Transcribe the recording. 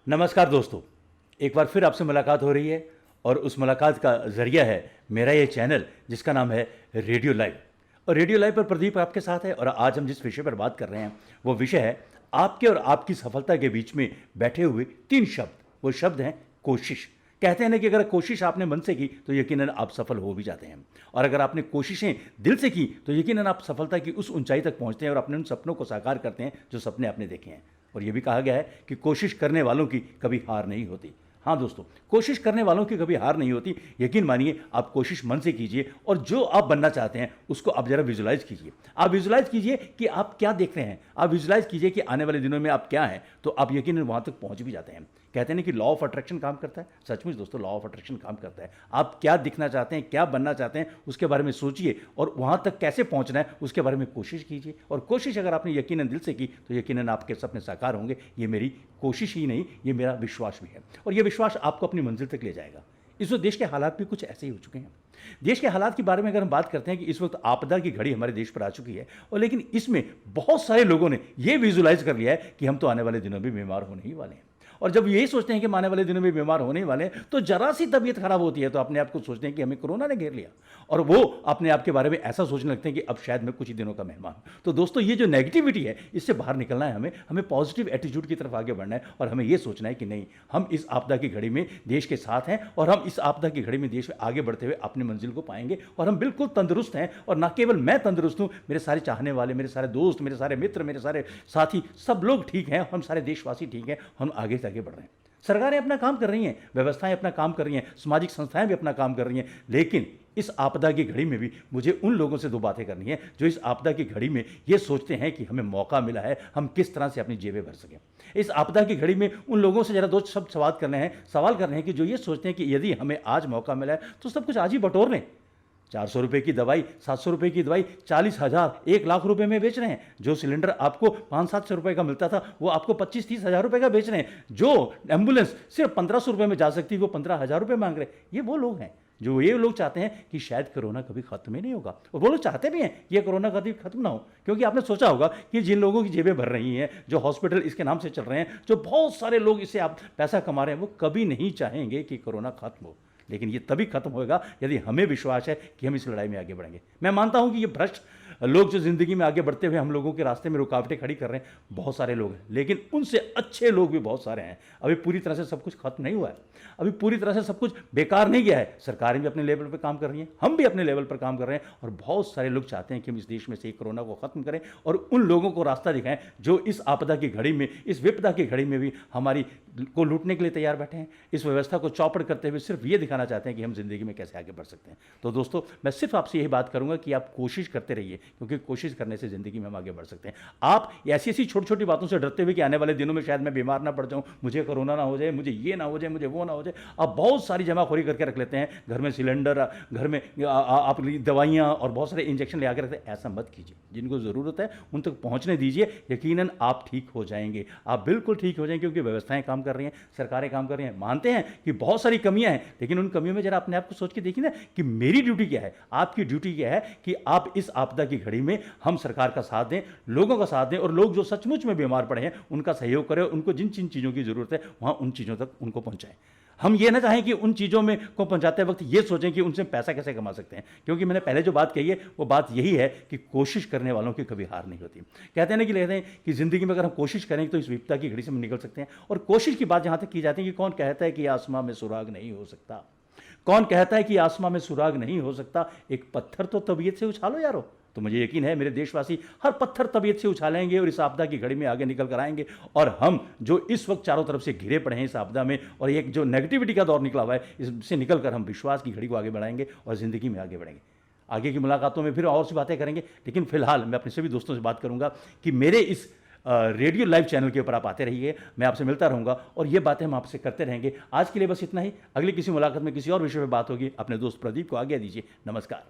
नमस्कार दोस्तों, एक बार फिर आपसे मुलाकात हो रही है और उस मुलाकात का ज़रिया है मेरा ये चैनल जिसका नाम है रेडियो लाइव। और रेडियो लाइव पर प्रदीप आपके साथ है और आज हम जिस विषय पर बात कर रहे हैं वो विषय है आपके और आपकी सफलता के बीच में बैठे हुए 3 शब्द। वो शब्द हैं कोशिश। कहते हैं ना कि अगर कोशिश आपने मन से की तो यकीनन आप सफल हो भी जाते हैं, और अगर आपने कोशिशें दिल से की तो यकीनन आप सफलता की उस ऊंचाई तक पहुंचते हैं और अपने उन सपनों को साकार करते हैं जो सपने आपने देखे हैं। और ये भी कहा गया है कि कोशिश करने वालों की कभी हार नहीं होती। हाँ दोस्तों, कोशिश करने वालों की कभी हार नहीं होती। यकीन मानिए, आप कोशिश मन से कीजिए और जो आप बनना चाहते हैं उसको आप जरा विजुलाइज कीजिए। आप विजुलाइज कीजिए कि आप क्या देख रहे हैं, आप विजुलाइज कीजिए कि आने वाले दिनों में आप क्या हैं, तो आप यकीनन वहां तक पहुंच भी जाते हैं। कहते हैं ना कि लॉ ऑफ अट्रैक्शन काम करता है। सचमुच दोस्तों, लॉ ऑफ अट्रैक्शन काम करता है। आप क्या दिखना चाहते हैं, क्या बनना चाहते हैं, उसके बारे में सोचिए और वहां तक कैसे पहुंचना है उसके बारे में कोशिश कीजिए। और कोशिश अगर आपने यकीनन दिल से की तो यकीनन आपके सपने साकार होंगे। ये मेरी कोशिश ही नहीं, ये मेरा विश्वास भी है, और ये विश्वास आपको अपनी मंजिल तक ले जाएगा। इस वक्त देश के हालात भी कुछ ऐसे ही हो चुके हैं। देश के हालात के बारे में अगर हम बात करते हैं कि इस वक्त आपदा की घड़ी हमारे देश पर आ चुकी है, और लेकिन इसमें बहुत सारे लोगों ने यह विजुलाइज कर लिया है कि हम तो आने वाले दिनों में बीमार होने ही वाले हैं। और जब यही सोचते हैं कि आने वाले दिनों में बीमार होने ही वाले हैं, तो जरा सी तबीयत खराब होती है तो अपने आप को सोचते हैं कि हमें कोरोना ने घेर लिया, और वो अपने आप के बारे में ऐसा सोचने लगते हैं कि अब शायद मैं कुछ ही दिनों का मेहमान हूं। तो दोस्तों, ये जो नेगेटिविटी है इससे बाहर निकलना है। हमें पॉजिटिव एटीट्यूड की तरफ आगे बढ़ना है, और हमें ये सोचना है कि नहीं, हम इस आपदा की घड़ी में देश के साथ हैं, और हम इस आपदा की घड़ी में देश में आगे बढ़ते हुए अपनी मंजिल को पाएंगे, और हम बिल्कुल तंदुरुस्त हैं। और ना केवल मैं तंदुरुस्त हूं, मेरे सारे चाहने वाले, मेरे सारे दोस्त, मेरे सारे मित्र, मेरे सारे साथी, सब लोग ठीक हैं, हम सारे देशवासी ठीक हैं। हम आगे से आगे बढ़ रहे हैं। सरकारें अपना काम कर रही हैं, व्यवस्थाएं अपना काम कर रही हैं, सामाजिक संस्थाएं भी अपना काम कर रही हैं, लेकिन इस आपदा की घड़ी में भी मुझे उन लोगों से 2 बातें करनी है जो इस आपदा की घड़ी में ये सोचते हैं कि हमें मौका मिला है, हम किस तरह से अपनी जेबें भर सकें। इस आपदा की घड़ी में उन लोगों से जरा 2 शब्द सवाल करने हैं कि जो ये सोचते हैं कि यदि हमें आज मौका मिला है तो सब कुछ आज ही बटोर लें। 400 रुपए की दवाई, 700 रुपए की दवाई 40,000, 1 लाख रुपए में बेच रहे हैं। जो सिलेंडर आपको 500-700 रुपए का मिलता था वो आपको 25-30 हज़ार रुपए का बेच रहे हैं। जो एम्बुलेंस सिर्फ 1500 रुपए में जा सकती है वो 15,000 रुपए मांग रहे हैं। ये वो लोग हैं जो ये लोग चाहते हैं कि शायद कोरोना कभी खत्म ही नहीं होगा, और वो लोग चाहते भी हैं कि ये कोरोना कभी खत्म ना हो। क्योंकि आपने सोचा होगा कि जिन लोगों की जेबें भर रही हैं, जो हॉस्पिटल इसके नाम से चल रहे हैं, जो बहुत सारे लोग इससे आप पैसा कमा रहे हैं, वो कभी नहीं चाहेंगे कि कोरोना खत्म हो। लेकिन ये तभी खत्म होगा यदि हमें विश्वास है कि हम इस लड़ाई में आगे बढ़ेंगे। मैं मानता हूं कि ये भ्रष्ट लोग जो जिंदगी में आगे बढ़ते हुए हम लोगों के रास्ते में रुकावटें खड़ी कर रहे हैं, बहुत सारे लोग हैं, लेकिन उनसे अच्छे लोग भी बहुत सारे हैं। अभी पूरी तरह से सब कुछ खत्म नहीं हुआ है, अभी पूरी तरह से सब कुछ बेकार नहीं गया है। सरकारें भी अपने लेवल पर काम कर रही हैं, हम भी अपने लेवल पर काम कर रहे हैं, और बहुत सारे लोग चाहते हैं कि हम इस देश में से कोरोना को खत्म करें और उन लोगों को रास्ता दिखाएं जो इस आपदा की घड़ी में, इस विपदा की घड़ी में भी हमारी को लूटने के लिए तैयार बैठे हैं। इस व्यवस्था को चौपट करते हुए सिर्फ ये दिखाना चाहते हैं कि हम जिंदगी में कैसे आगे बढ़ सकते हैं। तो दोस्तों, मैं सिर्फ आपसे यही बात करूंगा कि आप कोशिश करते रहिए, क्योंकि कोशिश करने से जिंदगी में हम आगे बढ़ सकते हैं। आप ऐसी ऐसी छोटी छोटी बातों से डरते हुए कि आने वाले दिनों में शायद मैं बीमार ना पड़ जाऊं, मुझे कोरोना ना हो जाए, मुझे ये ना हो जाए, मुझे वो ना हो जाए, आप बहुत सारी जमाखोरी करके रख लेते हैं। घर में सिलेंडर, घर में आप दवाइयां और बहुत सारे इंजेक्शन ले आकर रखते हैं। ऐसा मत कीजिए। जिनको जरूरत है उन तक पहुंचने दीजिए। यकीनन आप ठीक हो जाएंगे, आप बिल्कुल ठीक हो जाएंगे, क्योंकि व्यवस्थाएं काम कर रही हैं, सरकारें काम कर रही हैं। मानते हैं कि बहुत सारी कमियां हैं, लेकिन उन कमियों में जरा अपने आप को सोच के देखिए ना कि मेरी ड्यूटी क्या है, आपकी ड्यूटी क्या है कि आप इस आपदा की घड़ी में हम सरकार का साथ दें, लोगों का साथ दें, और लोग जो सचमुच में बीमार पड़े हैं उनका सहयोग करें, उनको जिन जिन चीज़ों की जरूरत है वहां उन चीज़ों तक उनको पहुंचाएं। हम ये ना चाहें कि उन चीज़ों में को पहुंचाते वक्त ये सोचें कि उनसे पैसा कैसे कमा सकते हैं, क्योंकि मैंने पहले जो बात कही है वो बात यही है कि कोशिश करने वालों की कभी हार नहीं होती। कहते हैं कि जिंदगी में अगर हम कोशिश करें तो इस विपदा की घड़ी से हम निकल सकते हैं। और कोशिश की बात जहां तक की जाती है कि कौन कहता है कि आसमां में सुराग नहीं हो सकता, कौन कहता है कि आसमां में सुराग नहीं हो सकता। एक पत्थर तो तबीयत से उछालो यारो। तो मुझे यकीन है मेरे देशवासी हर पत्थर तबीयत से उछालेंगे और इस आपदा की घड़ी में आगे निकल कर आएंगे। और हम जो इस वक्त चारों तरफ से घिरे पड़े हैं इस आपदा में, और एक जो नेगेटिविटी का दौर निकला हुआ है, इससे निकलकर हम विश्वास की घड़ी को आगे बढ़ाएंगे और जिंदगी में आगे बढ़ेंगे। आगे की मुलाकातों में फिर और सी बातें करेंगे, लेकिन फिलहाल मैं अपने सभी दोस्तों से बात करूंगा कि मेरे इस रेडियो लाइव चैनल के ऊपर आप आते रहिए, मैं आपसे मिलता रहूंगा और ये बातें हम आपसे करते रहेंगे। आज के लिए बस इतना ही। अगली किसी मुलाकात में किसी और विषय पर बात होगी। अपने दोस्त प्रदीप को आज्ञा दीजिए। नमस्कार।